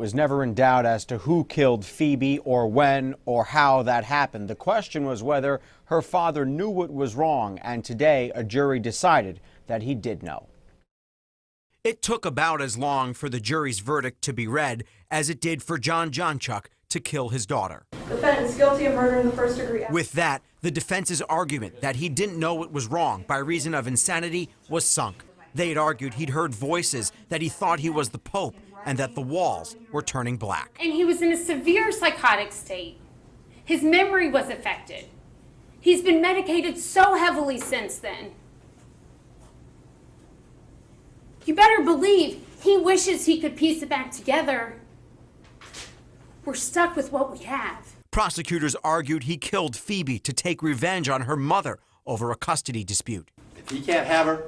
was never in doubt as to who killed Phoebe or when or how that happened. The question was whether her father knew what was wrong, and today a jury decided that he did know. It took about as long for the jury's verdict to be read as it did for Jonchuck to kill his daughter. Defendant is guilty of murder in the first degree. With that, the defense's argument that he didn't know it was wrong by reason of insanity was sunk. They had argued he'd heard voices, that he thought he was the Pope, and that the walls were turning black. And he was in a severe psychotic state. His memory was affected. He's been medicated so heavily since then. You better believe he wishes he could piece it back together. We're stuck with what we have. Prosecutors argued he killed Phoebe to take revenge on her mother over a custody dispute. If he can't have her,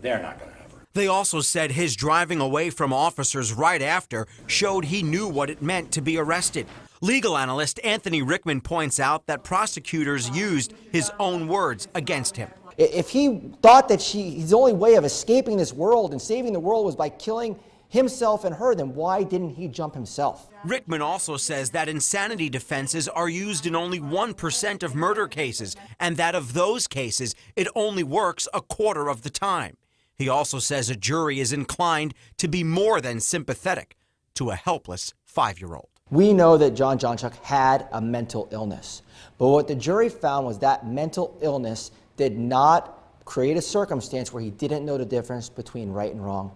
they're not going to have her. They also said his driving away from officers right after showed he knew what it meant to be arrested. Legal analyst Anthony Rickman points out that prosecutors used his own words against him. If he thought that his only way of escaping this world and saving the world was by killing himself and her, then why didn't he jump himself? Rickman also says that insanity defenses are used in only 1% of murder cases, and that of those cases, it only works a quarter of the time. He also says a jury is inclined to be more than sympathetic to a helpless 5-year-old. We know that Jonchuck had a mental illness, but what the jury found was that mental illness did not create a circumstance where he didn't know the difference between right and wrong.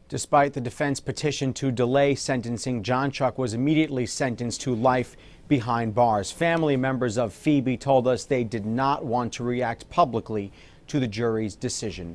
Despite the defense petition to delay sentencing, Jonchuck was immediately sentenced to life behind bars. Family members of Phoebe told us they did not want to react publicly to the jury's decision.